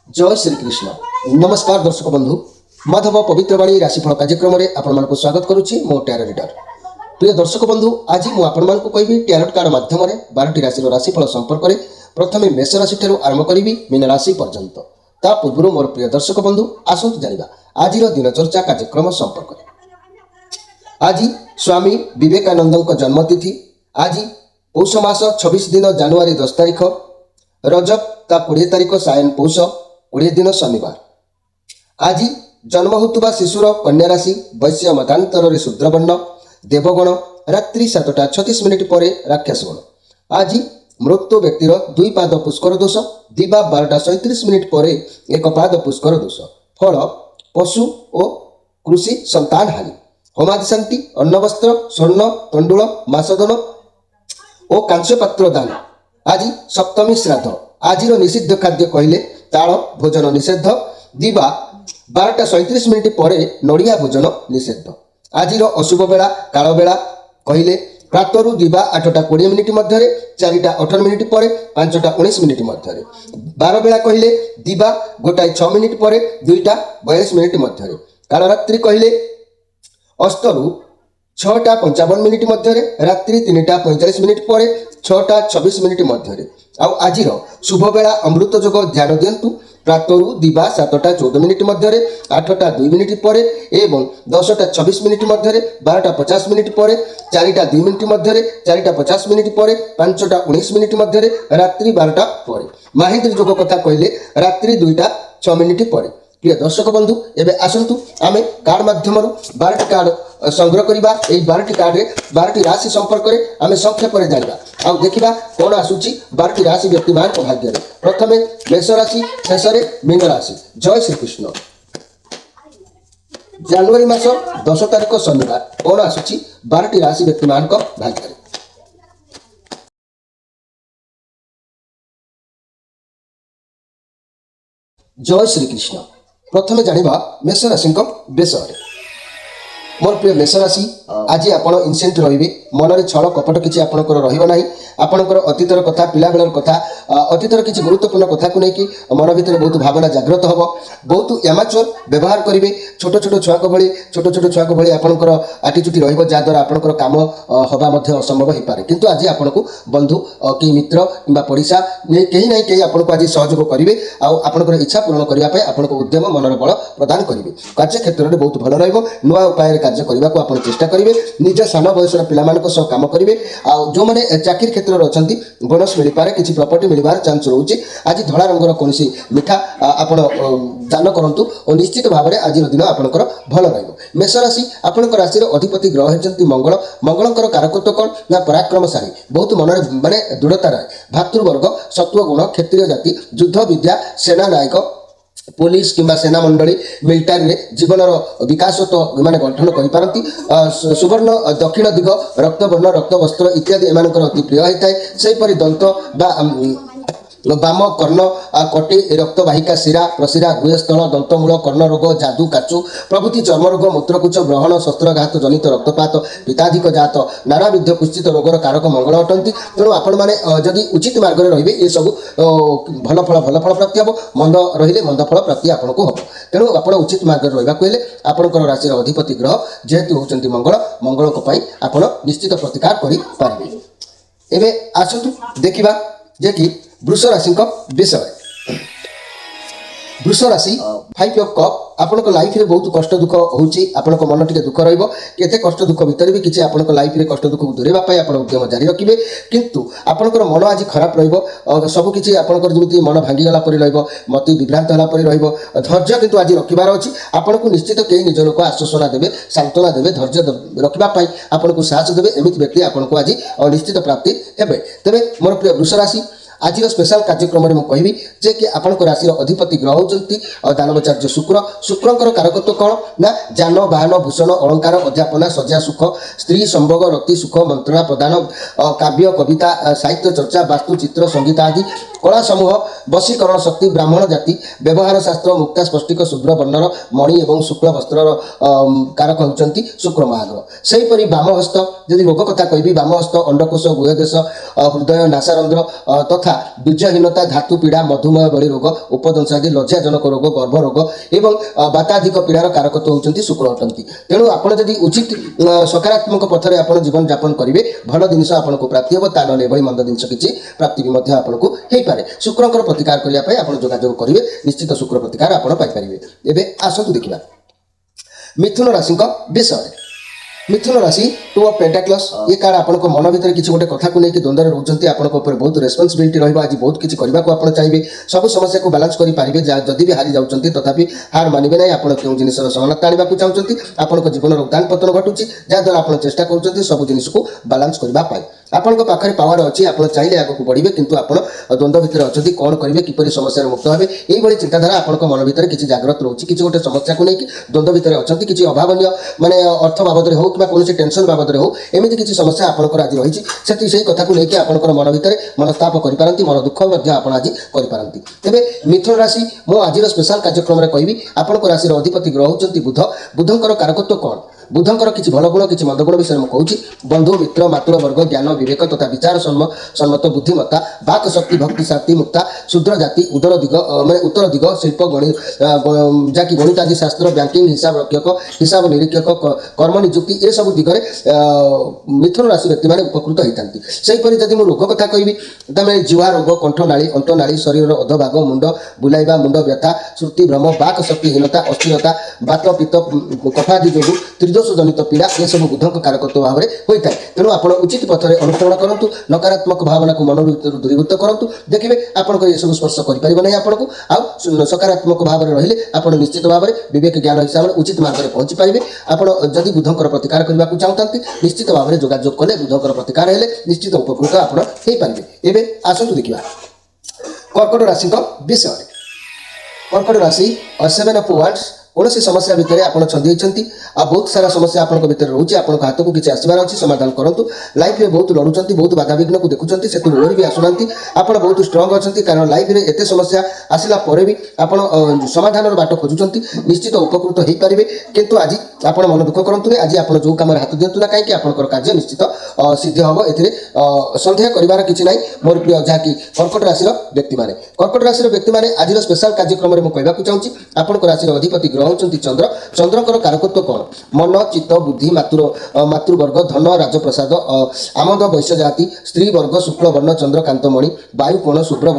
जय श्रीकृष्ण। नमस्कार दर्शक बंधु, माधव पवित्रवाणी राशिफल कार्यक्रम में आपण स्वागत करुच्ची मो टैरो रीडर। प्रिय दर्शक बंधु, आज मुझे कहि टैरोट कार्ड माध्यम 12टी राशि राशिफल संपर्क में प्रथम मेष राशि ठार आरंभ करी मीन राशि पर्यंत। ता पूर्व मोर प्रिय दर्शक बंधु आसतु जानिबा आज दिनचर्चा कार्यक्रम संपर्क में। आज स्वामी विवेकानंद जन्मतिथि। आज पौष मास 26 दिन जानुआरी 10 तारीख, रजब ता 20 तारीख सायन पौष 20 दिन शनिवार। आज जन्म होता शिशुर कन्या राशि वैश्य मतांतर शूद्रवर्ण, देवगण रात्रि 7:36 पर राक्षसगण। आज मृत्यु व्यक्तिर 2 पाद पुष्कर दोष, दिवा 12:37 पर 1 पाद पुष्कर दोष। फल पशु और कृषि संतान हानि। होमादि शांति अन्न वस्त्र स्वर्ण तंडुल मासदन और कांस्य पात्र दान। आज सप्तमी श्राद्ध। आज निषिद्ध खाद्य कहले ताल भोजन निषेध, दिवा 12:37 पर नड़िया भोजन निषेध। आज अशुभ बेला काल बेला कहले प्रातरु दिवा 8:20 मध्य, 4:18 पर 5:19 मध्य। 12 बेला कहले दिवा 1:06 पर 2:42 मध्य। कालरात्रि कहले अस्तरु 6:55 मध्य, रात्रि 3:45 पर 6:26 मध्य। आज शुभ बेला अमृत जोग ध्यान दिंतु। प्रातरु दिवा 7:14 मध्य, 8:02 पर एवं 10:26 मध्य, 12:50 पर 4:02 मध्य, 4:50 पर 5:19 मध्य, रात्रि 12 पर। माहिंद्र जोग कथा कहले रात्रि 2:06 पर। प्रिय दर्शक बंधु, एवं आसतु आम कार्ड माध्यम 12टी कार्ड संग्रह करवा। 12टी कार्ड 12टी राशि संपर्क में आम संक्षेप में जाना आउ देखा कौन आसूची 12टी राशि व्यक्ति मान भाग्य। प्रथम मेष राशि, शेष मीन राशि। जय श्रीकृष्ण। जनवरी मास 10 तारीख शनिवार कौन आसूची 12टी राशि व्यक्ति मान भाग्य। जय श्रीकृष्ण। प्रथम जानिबा मेष राशि विषय। मोर प्रिय मेष राशि, आज आप इनसेंट रही मन में छल कपट किसी आपंकर रही। आपंकर अतीतर कथा पिलाबेलर कथा अतीतर किसी गुरुत्वपूर्ण कथा को लेकिन मन भर बहुत भावना जागृत हम। बहुत एमाचोर व्यवहार करेंगे। छोट छोट छुआ भाई छोट छोट छुआ भाई आपंकर आटीट्यूड रहा आपंकर काम हवा असंभव हो पाए। किंतु आज आपन को बंधु कि मित्र कि पड़ोसा कहीं ना कहीं आपको आज सहयोग करेंगे। आपंकर इच्छा पूरण करने आपको उद्यम मनर बल प्रदान करेंगे। कार्य क्षेत्र में बहुत भल नुआ उपाय कार्य करने को आप चेष्टा करेंगे। निज सान बयसर पिला काम करेंगे। जो मैंने चाकरी क्षेत्र में अच्छा बोनस मिल पाए, किसी प्रॉपर्टी मिलवार चांस रोचे। आज धला रंगर कौन मिठा आप दान करूँ और निश्चित भाव में आज दिन आपंकर भल रहा। मेष राशि आपण राशि अधिपति ग्रह होती मंगल। मंगलकर कारकत्व कौन ना पराक्रमशाली, बहुत मन माने दृढ़ता रहे। भातृवर्ग सत्वगुण, क्षत्रिय जाति, युद्ध विद्या, सेना नायक, पुलिस किंबा सेना मंडली मिलिटारी जीवनर विकास तो मैंने गठन करपारती। सुवर्ण दक्षिण दिग रक्तवर्ण रक्त वस्त्र इत्यादि एम अति प्रिय होता है। सेहीपरि दंत बाम कर्ण कटी रक्तवाहिका शिरा प्रशिरा गृहस्थल दंतमूल कर्ण रोग जादू काचु प्रभृति चर्म रोग मूत्रकुच ग्रहण शस्त्रघात जनित रक्तपात पिताधिक जात नानाविध कुश्चित रोगर कारक मंगल अटंती। तेणु आपण मैंने जदि उचित मार्ग में रे ये सब भल फल प्राप्ति हम। मंद रही मंद फल प्राप्ति आपको हम। तेणु आप उचित मार्ग में रहा हेले आपंकर राशि अधिपति ग्रह जेहेतु होती मंगल, मंगल आप निश्चित प्रतिकार करेंगे। एवं आसतु देखा जे कि वृष राशि विषय। वृष राशि 5 ऑफ कप। आपन लाइफ में बहुत कष्ट दुख हो मन टे दुख रते कष्ट दुख भितर भी किसी आप लाइफ में कष्ट दुख को दूरेवाई आप उद्यम जारी रखिए। किंतु आपंकर मन आज खराब रबकि आपंकर जमी मन भांगीगला मत विभ्रांत होगा धैर्य किंतु आज रखार अच्छी। आपन को निश्चित कई निज लोक आश्वासना देवे, सांत्वना देवे, धैर्य रखापी आपको साहस देवे। एमती व्यक्ति आपको आज निश्चित प्राप्ति हे। तेरे मोर प्रिय वृष राशि, आज स्पेशल कार्यक्रम में मुझे जे कि आपंक राशि अधिपति ग्रह होती दानवचार्य शुक्र। शुक्रंकर कारकत्व कौन ना जान वाहन भूषण अलंकार अध्यापना सज्जा सुख स्त्री संभोग रति सुख मंत्रणा प्रदान काव्य कविता साहित्य चर्चा वास्तु चित्र संगीत आदि कला समूह वशीकरण शक्ति ब्राह्मण जाति व्यवहार शास्त्र मुक्ता स्पष्टिक शुभ्र वर्णर मणि और शुक्ल वस्त्र कारक होती शुक्र महाग्रह। सेहीपरि वामहस्त यदि रोग कथा कहि वामहस्त अंडकोश गुहदेश हृदय नासारंध्र तथा तथा बीजहीनता धातु पीड़ा मधुमेह भली रोग उपदंशादि लज्जाजनक रोग गर्भ रोग एवं बाताधिक पीड़ार कारकत्व होउचंती शुक्र अटंती। तेणु आपण जदि उचित सकारात्मक पथरे आपण जीवन यापन करिवे भल जिनिस आपनको प्राप्ति हेबो ता नले एभली मंद जिनिस किछि प्राप्ति भी मध्य आपनको हेइ पारे। शुक्रकर प्रतिकार करिया पय आपण जोगाजोग करिवे निश्चित शुक्र प्रतिकार आपण पाइ परिवे। एबे आसतु देखिबा मिथुन राशि विषय। मिथुन राशि टू ऑफ पेंटाक्लस ये कार्ड आपन को मन भीतर किसी गोटे कथा को लेकिन द्वंद्व रोचंती आपन को ऊपर बहुत रेस्पॉन्सिबिलिटी रहइबा आज बहुत किछि करबा को आपन चाहिबे सब समस्या को बैलेंस करि पारिबे जदि भी हारि जाउचंती तथापि हार मानिबे नै आपन केउ जिनिसर समानता आनिबा को चाहउचंती आपन को जीवन उतान पतन घटुची जा द्वारा आपन चेष्टा करूचंती सब जिनिस को बैलेंस करबा पाई आपन को पाखरे पावर अछि आपन चाहिले आगो को बढ़िबे किंतु आपन द्वंद्व भीतर अछंती कोन करिवे किपरि समस्या मुक्त हेबे एई भली चिंताधारा आपन को मन भीतर किछि जागृत रहउची किछि गोटे समस्या को लेकि द्वंद्व भीतर अछंती किछि अभावनीय माने अर्थ बाबद रे हो किबा कोनोसी टेंशन बाबद रे हो एमिति किछि समस्या आपन को आज रहिछि सेति सेही कथा को लेकि आपन को मन भीतर मनस्ताप करि पारंती मन दुख मध्ये आपन आज करि पारंती। तबे मिथुन राशि मो आजिर स्पेशल कार्यक्रम रे कहबी आपन को राशि रो अधिपति ग्रह होचंती बुध बुधंकर कारकत्व कोन बुधंकर किछि भल गुण किछि मंद गुण विषय में कहूछि बंधु मित्र मातृ वर्ग ज्ञान विवेक तथा विचार सम्मत बुद्धिमत्ता वाक शक्ति भक्ति शांति मुक्ता शूद्र जाति उदर दिग माने उत्तर दिग शिल्प गणित जाकि गणित आदि शास्त्र बैंकिंग हिसाब रक्षक हिसाब निरीक्षक कर्म नियुक्ति ए सब दिगरे मिथुन राशि व्यक्ति माने उपकृत होइतांती। सेहि परि जदि मो रोग कथा कहबी तमे जीवा रोग कंठनाली अंतनाली शरीर अधभाग मुंड बुलाइबा मुंड व्यथा श्रुति भ्रम वाक शक्तिहीनता अस्थिरता बात पित्त कफादि जोगु दोष जनित पीड़ा ये सब बुधक कारकत्व भाव में होता है। तेणु आप उचित पथर अनुसरण करूँ नकारात्मक भावना को मन दूरीभूत करूँ देखिए आपको ये सब स्पर्श कर ना आपको आउ सकारात्मक भाव में रहिले आप निश्चित भाव में विवेक ज्ञान हिसाब से उचित मार्ग में पहुँची पारे। आप जदि बुधकर प्रतिकार करने को चाहते निश्चित भाव में जोगाजोग कले बुधकर प्रतिकार हेले निश्चित उपकृत आप पारे। आसतु देखा कर्कट राशि विषय। कर्कट राशि 7 ऑफ वांड्स कौन समस्या भितर आप छंदी होती आ बहुत सारा समस्या आपंक भितर रोचे आपंक हाथ को किसी आसबार अच्छी समाधान करूँ लाइफ में बहुत लड़ुंट बहुत बाधाविघ्न को देखुं से ओहरी भी आसुना आप बहुत स्ट्रंग अच्छा कारण लाइफ में एत समस्या आसला भी आप समाधान बाट खोजुंट निश्चित उपकृत हो पारे। किंतु आज आप मन दुख करूँ आज आप जो कम हाथ दिंतु ना कहीं आपंकर कार्य निश्चित सिद्धि हम ए सन्देह करार कि ना मोर प्रिय जहाँकि कर्कट राशि व्यक्ति मैंने कर्कट राशि व्यक्ति मैंने आज स्पेशल कार्यक्रम में मुझे कहूँ चाहूँगी आपंक राशि अधिपति ग्रह होचंती चंद्र चंद्रकर कारकत्व कौन मन चित्त बुद्धि मातृवर्ग धन राजप्रसाद आमद वैश्य जाति स्त्री वर्ग शुक्ल वर्ण चंद्रकांतमणि वायु कोण शुभ्र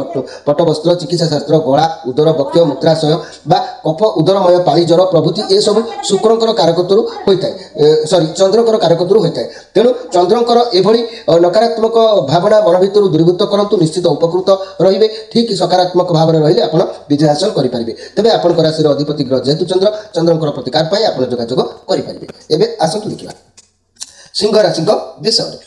पटवस्त्र चिकित्सा शास्त्र गला उदर वक्ष मूत्राशय बा कफ उदरमय पाली ज्वर प्रभृति ये सब शुक्रकर कारकत्व होता है सॉरी चंद्रकर कारकत्व होता है। तेणु चंद्रकर एभली नकारात्मक भावना मन भर दूरीभूत करूँ निश्चित उपकृत रे ठीक सकारात्मक भाव में रही आप विजय हासिल करेंगे। तेज आप राशि अधिपति ग्रह जेहेतु चंद्रकर प्रतिकार पाई आप जोगाजोग करेंगे। एबे आसतु देखा सिंह राशि विषय।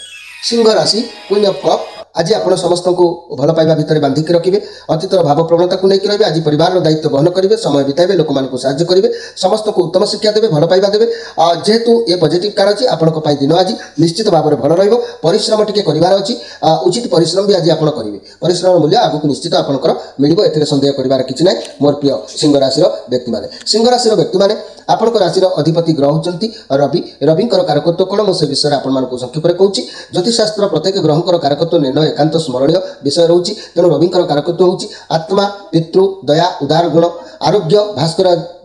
सिंह राशि क्वीन ऑफ कप आज आप समस्त को भल पाइबा भितर बांधिकी रखिए अतीतर भाव प्रवणता को लेकर रही आज परिवार दायित्व बहन करेंगे समय बिताइबे लोक मान साहाଯ୍य करेंगे समस्त को उत्तम शिक्षा देवे भल पाइबा देवे जेहेतु ये पॉजिटिव कार्ड अच्छी आपण दिन आज निश्चित भाव में भल रही परिश्रम टी करार अच्छी उचित परिश्रम भी आज आप करेंगे परिश्रम मूल्य आगक निश्चित आपंकर मिल ए सन्देह करार कि ना मोर प्रिय सिंह राशि व्यक्ति मैंने सिंह राशि व्यक्ति मैंने आपंक राशि अधिपति ग्रह होती रवि रविंकर कारकत्व कौन मुझे विषय आपको संक्षेप में कहूँ ज्योतिषशास्त्र प्रत्येक ग्रहकर कारकत्व निर्णय एकांत स्मरणीय विषय रोचे तेणु रविंकर कारकत्व होची आत्मा पितृ दया उदार गुण आरोग्य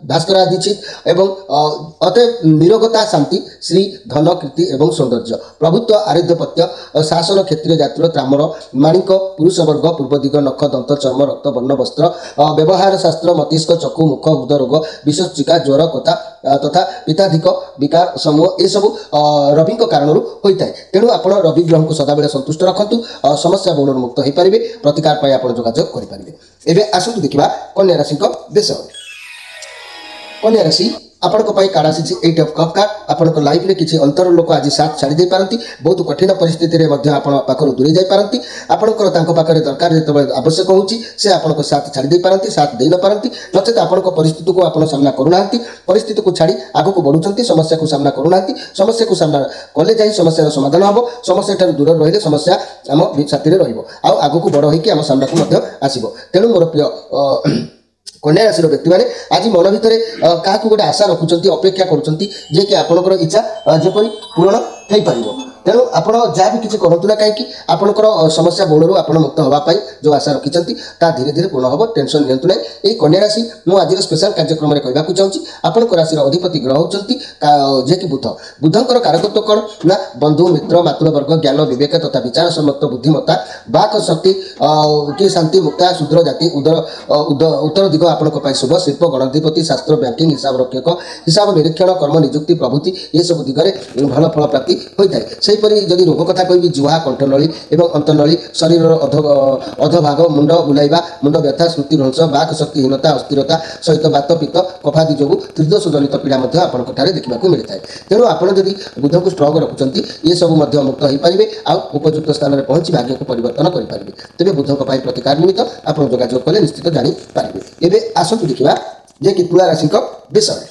भास्करादीचित एवं अतएव निरोगता शांति श्री धन कीर्ति एवं सौंदर्य प्रभुत्व आराध्यपत्य शासन क्षेत्रीय जातिर त्रामर माणिक पुरुष वर्ग पूर्व दिग नख दंत चर्म रक्त वर्ण वस्त्र व्यवहार शास्त्र मस्तिष्क चक्षु मुख हृदय रोग विषचिका ज्वर कथा तथा पिताधिक विकार समूह ये सब रवि कारण होता है। तेणु आप रवि ग्रह को सदाबले संतुष्ट रखु समस्या बहुल मुक्त हो पारे प्रतिकार पाई आप जोगाजोग करेंगे। एवं आसतु देखा कन्या राशि विषय। कन्या राशि आपण कार्ड आसी 8 ऑफ कप कार्ड आपण लाइफ में किसी अंतर लोक आज साथ छाड़ी पारती बहुत कठिन परिस्थिति में पाखर दूरे जापारती आपंकर दरकार जो आवश्यक होची से आपण साथ छाड़ी पारती साथ दे न पारती नचेत आपण परिस्थिति को आप सामना करूना परिस्थिति को छाड़ी आगक बढ़ुंट समस्या को सामना करूना समस्या को सामना कले जाए समस्या समाधान हम समस्या दूर रही समस्या आम साथी आगक बड़ होम सामना को आसो। तेणु मोर प्रिय कन्या राशि व्यक्ति मैंने आज मन भितर क्या गोटे आशा रखुंट अपेक्षा करुँच कि आपंकर इच्छा जेपरी पूरण ହେଇପାରିବ। ତେଣୁ ଆପଣ ଯାହା ବି କିଛି କରନ୍ତୁ ନା କାହିଁକି ଆପଣଙ୍କର ସମସ୍ୟା ବହୁଳରୁ ଆପଣ ମୁକ୍ତ ହେବା ପାଇଁ ଯେଉଁ ଆଶା ରଖିଛନ୍ତି ତାହା ଧୀରେ ଧୀରେ ପୂର୍ଣ୍ଣ ହେବ। ଟେନସନ୍ ନିଅନ୍ତୁ ନାହିଁ। ଏହି କନ୍ୟା ରାଶି ମୁଁ ଆଜିର ସ୍ପେଶାଲ କାର୍ଯ୍ୟକ୍ରମରେ କହିବାକୁ ଚାହୁଁଛି ଆପଣଙ୍କ ରାଶିର ଅଧିପତି ଗ୍ରହ ହେଉଛନ୍ତି ଯିଏକି ବୁଧ। ବୁଧଙ୍କର କାରକତ୍ୱ କ'ଣ ନା ବନ୍ଧୁ ମିତ୍ର ମାତୃବର୍ଗ ଜ୍ଞାନ ବିବେକ ତଥା ବିଚାର ସମ୍ମତ ବୁଦ୍ଧିମତ୍ତା ବାକ୍ ଶକ୍ତି କି ଶାନ୍ତି ମୁକ୍ତା ଶୂଦ୍ର ଜାତି ଉତ୍ତର ଦିଗ ଆପଣଙ୍କ ପାଇଁ ଶୁଭ। ଶିଳ୍ପ ଗଣାଧିପତି ଶାସ୍ତ୍ର ବ୍ୟାଙ୍କିଂ ହିସାବ ରକ୍ଷକ ହିସାବ ନିରୀକ୍ଷଣ କର୍ମ ନିଯୁକ୍ତି ପ୍ରଭୃତି ଏସବୁ ଦିଗରେ ଭଲ ଫଳ ପ୍ରାପ୍ତି ହୋଇଥାଏ। ସେହିପରି ଯଦି ରୋଗ କଥା କହିବି ଜୁହା କଣ୍ଠନଳୀ ଏବଂ ଅନ୍ତନଳୀ ଶରୀରର ଅଧଭାଗ ମୁଣ୍ଡ ବୁଲାଇବା ମୁଣ୍ଡ ବ୍ୟଥା ସ୍ମୃତି ଭ୍ରଂଶ ବାକ୍ ଶକ୍ତିହୀନତା ଅସ୍ଥିରତା ସହିତ ବାତ ପିତ୍ତ କଫାଦି ଯୋଗୁଁ ତ୍ରିଦୋଷ ଜନିତ ପୀଡ଼ା ମଧ୍ୟ ଆପଣଙ୍କଠାରେ ଦେଖିବାକୁ ମିଳିଥାଏ। ତେଣୁ ଆପଣ ଯଦି ବୁଧଙ୍କୁ ଷ୍ଟ୍ରଙ୍ଗ ରଖୁଛନ୍ତି ଏସବୁ ମଧ୍ୟ ମୁକ୍ତ ହୋଇପାରିବେ ଆଉ ଉପଯୁକ୍ତ ସ୍ଥାନରେ ପହଞ୍ଚି ଭାଗ୍ୟକୁ ପରିବର୍ତ୍ତନ କରିପାରିବେ। ତେବେ ବୁଧଙ୍କ ପାଇଁ ପ୍ରତିକାର ନିମିତ୍ତ ଆପଣ ଯୋଗାଯୋଗ କଲେ ନିଶ୍ଚିତ ଜାଣିପାରିବେ। ଏବେ ଆସନ୍ତୁ ଦେଖିବା ଯେ କି ତୁଳା ରାଶିଙ୍କ ବିଷୟରେ।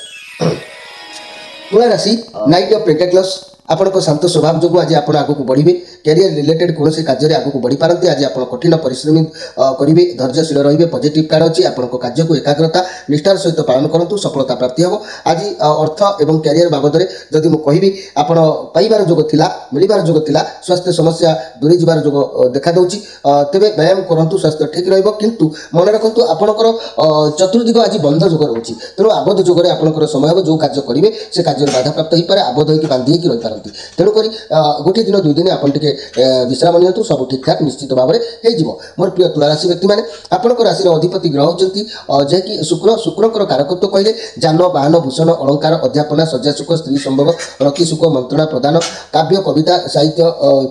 ତୁଳା ରାଶି ନାଇଟ୍ ଅଫ୍ ପେଣ୍ଟାକ୍ଲସ୍ ଆପଣଙ୍କ ଶାନ୍ତ ସ୍ୱଭାବ ଯୋଗୁଁ ଆଜି ଆପଣ ଆଗକୁ ବଢ଼ିବେ। କ୍ୟାରିୟର ରିଲେଟେଡ୍ କୌଣସି କାର୍ଯ୍ୟରେ ଆଗକୁ ବଢ଼ିପାରନ୍ତି। ଆଜି ଆପଣ କଠିନ ପରିଶ୍ରମୀ କରିବେ ଧୈର୍ଯ୍ୟଶୀଳ ରହିବେ। ପଜିଟିଭ୍ କାର୍ଡ଼ ଅଛି। ଆପଣଙ୍କ କାର୍ଯ୍ୟକୁ ଏକାଗ୍ରତା ନିଷ୍ଠାର ସହିତ ପାଳନ କରନ୍ତୁ ସଫଳତା ପ୍ରାପ୍ତି ହେବ। ଆଜି ଅର୍ଥ ଏବଂ କ୍ୟାରିୟର ବାବଦରେ ଯଦି ମୁଁ କହିବି ଆପଣ ପାଇବାର ଯୋଗ ଥିଲା ମିଳିବାର ଯୋଗ ଥିଲା ସ୍ୱାସ୍ଥ୍ୟ ସମସ୍ୟା ଦୂରେଇ ଯିବାର ଯୋଗ ଦେଖାଦେଉଛି। ତେବେ ବ୍ୟାୟାମ କରନ୍ତୁ ସ୍ୱାସ୍ଥ୍ୟ ଠିକ୍ ରହିବ। କିନ୍ତୁ ମନେ ରଖନ୍ତୁ ଆପଣଙ୍କର ଚତୁର୍ଦିଗ ଆଜି ବନ୍ଧ ଯୋଗ ରହୁଛି। ତେଣୁ ଆବଦ୍ଧ ଯୋଗରେ ଆପଣଙ୍କର ସମୟ ହେବ। ଯେଉଁ କାର୍ଯ୍ୟ କରିବେ ସେ କାର୍ଯ୍ୟରେ ବାଧାପ୍ରାପ୍ତ ହୋଇପାରେ ଆବଦ୍ଧ ହୋଇକି ବାନ୍ଧି ହୋଇକି ରହିପାରନ୍ତି। ତେଣୁକରି ଗୋଟିଏ ଦିନ ଦୁଇ ଦିନ ଆପଣ ଟିକେ ବିଶ୍ରାମ ନିଅନ୍ତୁ ସବୁ ଠିକ୍ଠାକ୍ ନିଶ୍ଚିତ ଭାବରେ ହେଇଯିବ। ମୋର ପ୍ରିୟ ତୁଳା ରାଶି ବ୍ୟକ୍ତିମାନେ ଆପଣଙ୍କ ରାଶିର ଅଧିପତି ଗ୍ରହ ହେଉଛନ୍ତି ଯିଏକି ଶୁକ୍ରଙ୍କର କାରକତ୍ୱ କହିଲେ ଯାନ ବାହନ ଭୂଷଣ ଅଳଙ୍କାର ଅଧ୍ୟାପନା ଶଯ୍ୟାସୁଖ ସ୍ତ୍ରୀ ସମ୍ଭୋଗ ରତିସୁଖ ମନ୍ତ୍ରଣା ପ୍ରଦାନ କାବ୍ୟ କବିତା ସାହିତ୍ୟ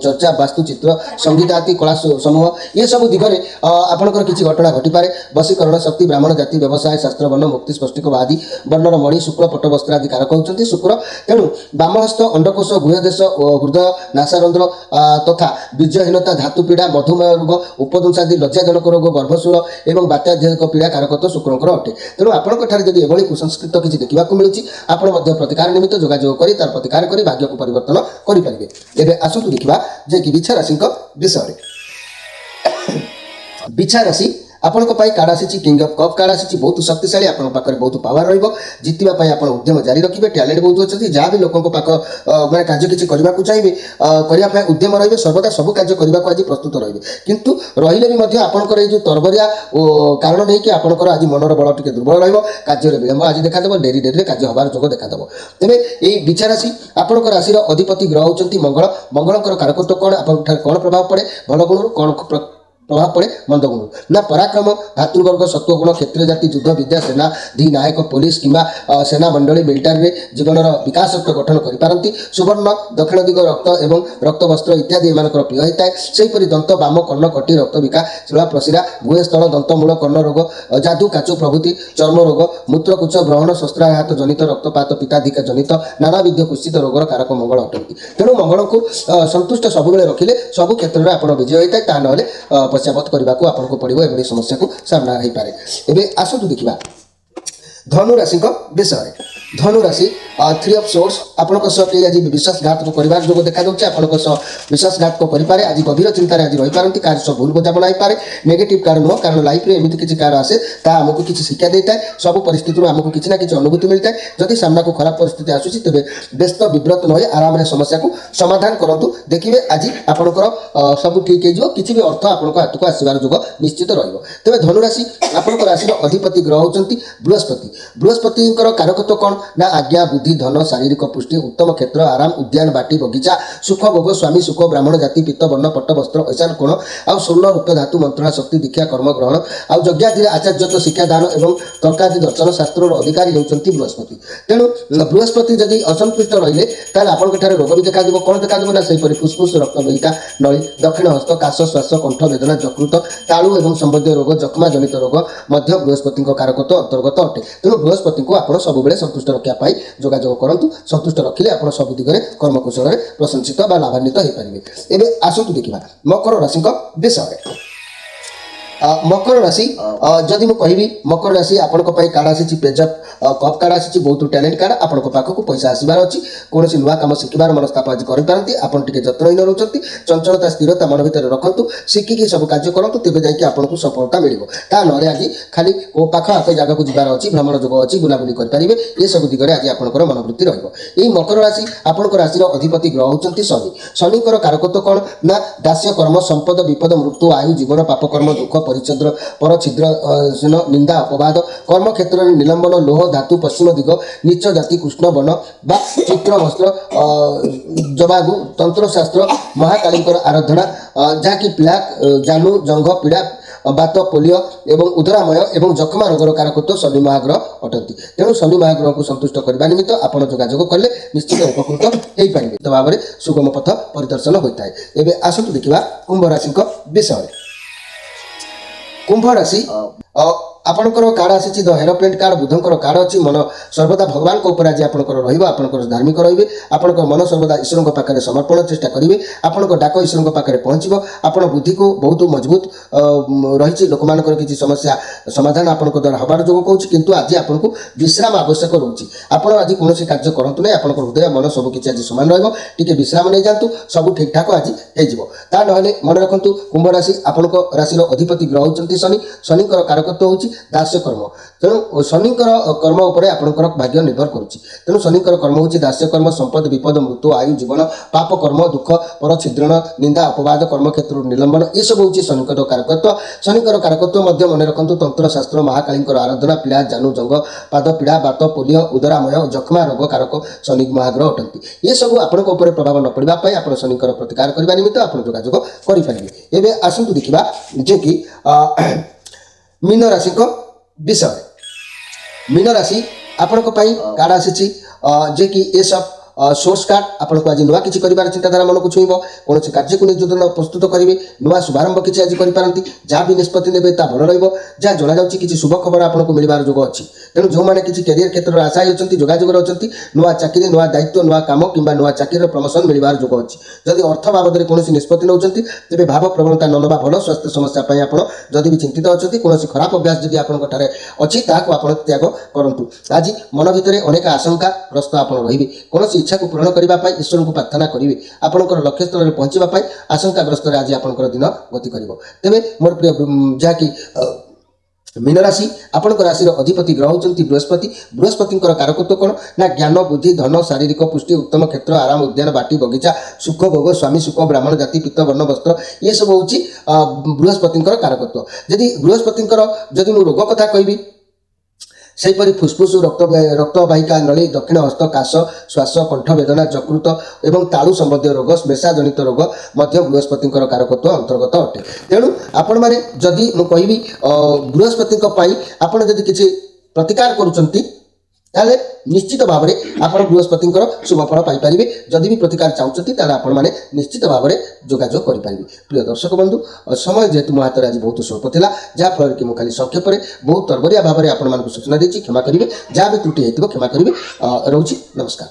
ଚର୍ଚ୍ଚା ବାସ୍ତୁଚିତ୍ର ସଙ୍ଗୀତ ଆଦି କଳା ସମୂହ ଏସବୁ ଦିଗରେ ଆପଣଙ୍କର କିଛି ଘଟଣା ଘଟିପାରେ। ବଶୀକରଣ ଶକ୍ତି ବ୍ରାହ୍ମଣ ଜାତି ବ୍ୟବସାୟ ଶାସ୍ତ୍ର ବର୍ଣ୍ଣ ମୁକ୍ତି ସ୍ପଷ୍ଟିକ ବାଦି ବର୍ଣ୍ଣର ମଣି ଶୁକ୍ଳ ପଟ୍ଟ ବସ୍ତ୍ର ଆଦି କାରକ ହେଉଛନ୍ତି ଶୁକ୍ର। ତେଣୁ ବାମହସ୍ତ ଅଣ୍ଡକୋଷ ଗୃହଦେଶ ହୃଦୟ ନାସାରନ୍ଧ୍ର ତଥା ବୀର୍ଯ୍ୟହୀନତା ଧାତୁ ପୀଡ଼ା ମଧୁମେହ ରୋଗ ଉପଦଂଶାଦି ଲଜ୍ଜାଜନକ ରୋଗ ଗର୍ଭଶୂଳ ଏବଂ ବାତ୍ୟାଜନକ ପୀଡ଼ା କାରକତ୍ୱ ଶୁକ୍ରଙ୍କର ଅଟେ। ତେଣୁ ଆପଣଙ୍କଠାରେ ଯଦି ଏଭଳି କୁସଂସ୍କୃତ କିଛି ଦେଖିବାକୁ ମିଳୁଛି ଆପଣ ମଧ୍ୟ ପ୍ରତିକାର ନିମିତ୍ତ ଯୋଗାଯୋଗ କରି ତାର ପ୍ରତିକାର କରି ଭାଗ୍ୟକୁ ପରିବର୍ତ୍ତନ କରିପାରିବେ। ଏବେ ଆସନ୍ତୁ ଦେଖିବା ଯେ କି ବିଛା ରାଶିଙ୍କ ବିଷୟରେ। ବିଛା ରାଶି ଆପଣଙ୍କ ପାଇଁ କାର୍ଡ଼ ଆସିଛି କିଙ୍ଗ ଅଫ୍ କପ୍ କାର୍ଡ଼ ଆସିଛି। ବହୁତ ଶକ୍ତିଶାଳୀ ଆପଣଙ୍କ ପାଖରେ ବହୁତ ପାୱାର ରହିବ। ଜିତିବା ପାଇଁ ଆପଣ ଉଦ୍ୟମ ଜାରି ରଖିବେ। ଟ୍ୟାଲେଣ୍ଟ ବହୁତ ଅଛନ୍ତି। ଯାହା ବି ଲୋକଙ୍କ ପାଖ ମାନେ କାର୍ଯ୍ୟ କିଛି କରିବାକୁ ଚାହିଁବେ କରିବା ପାଇଁ ଉଦ୍ୟମ ରହିବେ। ସର୍ବଦା ସବୁ କାର୍ଯ୍ୟ କରିବାକୁ ଆଜି ପ୍ରସ୍ତୁତ ରହିବେ। କିନ୍ତୁ ରହିଲେ ବି ମଧ୍ୟ ଆପଣଙ୍କର ଏଇ ଯେଉଁ ତରବରିଆ କାରଣ ନେଇକି ଆପଣଙ୍କର ଆଜି ମନର ବଳ ଟିକେ ଦୁର୍ବଳ ରହିବ। କାର୍ଯ୍ୟରେ ବିଳମ୍ବ ଆଜି ଦେଖାଦେବ। ଡେରିରେ କାର୍ଯ୍ୟ ହେବାର ଯୋଗ ଦେଖାଦେବ। ତେବେ ଏଇ ବିଛା ରାଶି ଆପଣଙ୍କ ରାଶିର ଅଧିପତି ଗ୍ରହ ହେଉଛନ୍ତି ମଙ୍ଗଳ। ମଙ୍ଗଳଙ୍କର କାରକତ୍ୱ କ'ଣ ଆପଣଙ୍କଠାରେ କ'ଣ ପ୍ରଭାବ ପଡ଼େ ଭଲ ଗୁଣରୁ କ'ଣ ପ୍ରଭାବ ପଡ଼େ ମନ୍ଦ ଗୁଣରୁ ନା ପରାକ୍ରମ ଭାତୃବର୍ଗ ସତ୍ୱଗୁଣ କ୍ଷତ୍ରିୟ ଜାତି ଯୁଦ୍ଧ ବିଦ୍ୟା ସେନା ନାୟକ ପୋଲିସ କିମ୍ବା ସେନା ମଣ୍ଡଳୀ ମିଲିଟାରୀରେ ଜୀବନର ବିକାଶତ୍ୱ ଗଠନ କରିପାରନ୍ତି। ସୁବର୍ଣ୍ଣ ଦକ୍ଷିଣ ଦିଗ ରକ୍ତ ଏବଂ ରକ୍ତ ବସ୍ତ୍ର ଇତ୍ୟାଦି ଏମାନଙ୍କର ପ୍ରିୟ ହୋଇଥାଏ। ସେହିପରି ଦନ୍ତ ବାମ କର୍ଣ୍ଣ କଟି ରକ୍ତ ବିକା ଶିଳା ପ୍ରଶିରା ଗୁହେସ୍ଥଳ ଦନ୍ତମୂଳ କର୍ଣ୍ଣ ରୋଗ ଯାଦୁ କାଚୁ ପ୍ରଭୃତି ଚର୍ମ ରୋଗ ମୂତ୍ରକୁଚ ଗ୍ରହଣ ଶସ୍ତ୍ରାଘାତ ଜନିତ ରକ୍ତପାତ ପିତାଧିକା ଜନିତ ନାନାବିଧ କୁଶ୍ଚିତ ରୋଗର କାରକ ମଙ୍ଗଳ ଅଟନ୍ତି। ତେଣୁ ମଙ୍ଗଳଙ୍କୁ ସନ୍ତୁଷ୍ଟ ସବୁବେଳେ ରଖିଲେ ସବୁ କ୍ଷେତ୍ରରେ ଆପଣ ବିଜୟ ହୋଇଥାଏ। ତାହା ନହେଲେ ପଶ୍ଚାପତ କରିବାକୁ ଆପଣଙ୍କୁ ପଡ଼ିବ। ଏଭଳି ସମସ୍ୟାକୁ ସାମ୍ନା ହୋଇପାରେ। ଏବେ ଆସନ୍ତୁ ଦେଖିବା ଧନୁ ରାଶିଙ୍କ ବିଷୟରେ। ଧନୁ ରାଶି थ्री ऑफ सोर्स आपंक सह कई आज विश्वासघातक कर जो देखा आपंक विश्वासघातक करें आज गभीर चिंतार आज रही पारती कार सब भूल बुझामणा पारे नेगेटिव कार नुह कारण लाइफ में एमती किसी कार आसे आमको किसी शिक्षा देता है सब परिस्थिति आमको किसी ना किसी अनुभूति मिलता है जदि सामना को खराब परिस्थिति आसूसी तेज व्यस्त विव्रत न आराम से समस्या को समाधान करूँ देखिए आज आपंकर सब ठीक हो किसी भी अर्थ आप हाथ को आसबार जोग निश्चित रे धनुराशि आप राशि अधिपति ग्रह होती बृहस्पति बृहस्पति कारकत्व कौन ना आज्ञा बुद्धि धन शारीरिक पुष्टि उत्तम क्षेत्र आराम उद्यान बाटी बगीचा सुख भोग स्वामी सुख ब्राह्मण जाति पित्त वर्ण पट्ट वस्त्र ऐसान कोण आउ स्वर्ण रूप धातु मंत्रणा शक्ति दीक्षा कर्म ग्रहण आउ यज्ञादि आचार्यत्व शिक्षा दान एवं तर्कादि दर्शन शास्त्र अधिकारी होती बृहस्पति तेणु बृहस्पति जदि असंतुष्ट रहिले ताल आपंकर रोग भी देखा कौन देखा ना सेपरी फुसफुस रक्त बहिका नली दक्षिण हस्त काश श्वास कंठ वेदना जकृत तालु एवं संबंधी रोग जक्मा जनित रोग मध्य बृहस्पति कारकत्व अंतर्गत अटे तेणु बृहस्पति को आप सब संतुष्ट रखा जोगाजोग करूँ संतुष्ट रखिले आप सब दिगरे कर्मकुशल प्रशंसित बा लाभान्वित हो पारे। एवं आसतु देखा मकर राशि विषय मकर राशि जदि मुझे कहबी मकर राशि आपण कार्ड आसी पेजअप कप कार्ड आसी बहुत टैलेंट कार्ड आपण पाखक पैसा आसबार अच्छी कौन नुआ कम शिखार मनस्ताप आज करपारती आपड़ टे जत्नहीन रोचंती चंचलता स्थिरता मन भर रखु शिखिकी सब कार्य करूँ तेज जाकि आपको सफलता मिल ना आज खाली पाख आप जगह को जबार अच्छी भ्रमण जोग अच्छी बुलाबुली करेंगे ये सब दिगरे आज आपंकर मनोवृत्ति रही मकर राशि आपण राशि अधिपति ग्रह होती शनि शनिकर कारकत्व कौन ना दास्य कर्म संपद विपद मृत्यु आयु जीवन पाप कर्म दुख परिच्छेद पर छिद्र निंदा अपवाद कर्म क्षेत्र में निलंबन लोह धातु पश्चिम दिग नीच जाति कृष्ण वन बा चित्र वस्त्र जबागु तंत्रशास्त्र महाकाली आराधना जहाँकि पीड़ा जानू जंघ पीड़ा बात पोलियो एवं उदरामय एवं जखमा रोगर कारकत्व शनि महाग्रह अटंती तेणु शनि महाग्रह को संतुष्ट करने निमित्त आप जोगाजोग कले निश्चित उपकृत हो पारे तो भाव में सुगम पथ परिदर्शन होता है एवं आसतु देखा कुंभ राशि विषय कुंभ राशि आपणकर कार्ड आसी द हेरोप्लेट कार्ड बुधंकर कार्ड अच्छी मन सर्वदा भगवान को ऊपर आज आपंकर रहा धार्मिक रही आपण मन सर्वदा ईश्वर पाखे समर्पण चेष्टा करेंगे आपण डाक ईश्वर पाखे पहुँचो आपण बुद्धि को बहुत मजबूत रही लोक मान किसी समस्या समाधान आपण द्वारा हबार जो कौच किंतु आज आपको विश्राम आवश्यक रोचे आप आज कौन कार्य करूँ ना आप हृदय मन सबकि आज सामान रे विश्राम नहीं जातु सब ठीक ठाक आज होता ना मन रखु कुंभ राशि आपण राशि अधिपति ग्रह होती शनि शनिकर कारकत्व होची दास्य कर्म तेणु शनिकर कर्म उपर आपंकर भाग्य निर्भर करुच्ची तेणु शनिकर कर्म होची दास्य कर्म संपद विपद मृत्यु आयु जीवन पाप कर्म दुख पर छिद्रण निंदा अपवाद कर्म क्षेत्र निलंबन ये सब होची शनिकर कारकत्व मन रखु तंत्रशास्त्र महाकाली आराधना पीड़ा जानू जंग पाद पीड़ा बात पोलियो उदरामय जखमा रोग कारक शनि महाग्रह अटंती ये सब आपण प्रभाव न पड़ापी आप शनिकर प्रतिकार करने निमित्त आप जोगाजोग करेंगे एवं आसतु देखा जे कि मीन राशि विषय मीन राशि आपण कार्ड आसी जे कि ये सब सोर्स कार्ड आपको आज नुआ किसी कर चिंताधारा मन को छुईब कौन कार्य को योजना प्रस्तुत करेंगे नुआ शुभारंभ किसी आज करपारती जहाँ भी निष्पत्ति ने भल रहा जना जाऊँगी किसी शुभ खबर आपको मिलबार जोग अच्छी तेणु जो मैंने किसी कैरियर क्षेत्र में आशा होती जोगाजोग अच्छी नुआ चाकरी नुआ दायित्व नुआ कम कि नुआ चाकरी प्रमोशन मिलबार जोग अच्छी जदि अर्थ बाबद कौन निष्पत्ति नौ तेज भाव प्रवणता न ना भल स्वास्थ्य समस्या आप जदि भी चिंतित अच्छा कौन खराब अभ्यास जब आपंठे अच्छी आप त्याग करूँ आज मन भितर अनेक आशंका ग्रस्त आप रही कौन इच्छा को पूरण करने ईश्वर को प्रार्थना करेंगे आपंकर लक्ष्य स्थल में पहुँचापी आशंकाग्रस्त आज आपंकर दिन गति कर तेज मोर प्रिय जहाँकि मीन राशि आपण राशि अधिपति ग्रह होती बृहस्पति कारकत्व कौन ना ज्ञान बुद्धि धन शारीरिक पुष्टि उत्तम क्षेत्र आराम उद्यान बाटी बगीचा सुख भोग स्वामी सुख ब्राह्मण जाति पित्त वर्ण वस्त्र ये सब हूँ बृहस्पति कारकत्व जदि बृहस्पति जदि मु रोग कथा कहबी सेपरी फुसफुस रक्तवाहिका नली दक्षिण हस्त काश श्वास कंठ वेदना जकृत एवं तालु संबंधी रोग श्लेषा जनित रोग मध्य बृहस्पति कारकत्व अंतर्गत अटे तेणु आपण मैंने जदि मुझे कहबी बृहस्पति आपड़ जदि किसी प्रतिकार करुँच ताले निश्चित भाव में आप बृहस्पति शुभफल पाइपर जदि भी प्रतिकार चाहते आपने निश्चित भाव में जोगाजोग करेंगे प्रिय दर्शक बंधु समय जेहेतु मो हाथ आज बहुत स्वल्प था जहाँफल कि मुझे खाली संक्षेप में बहुत तरबरिया भाव में आपको सूचना देती क्षमा करेंगे जहाँ भी त्रुटि होती क्षमा करेंगे रोची नमस्कार।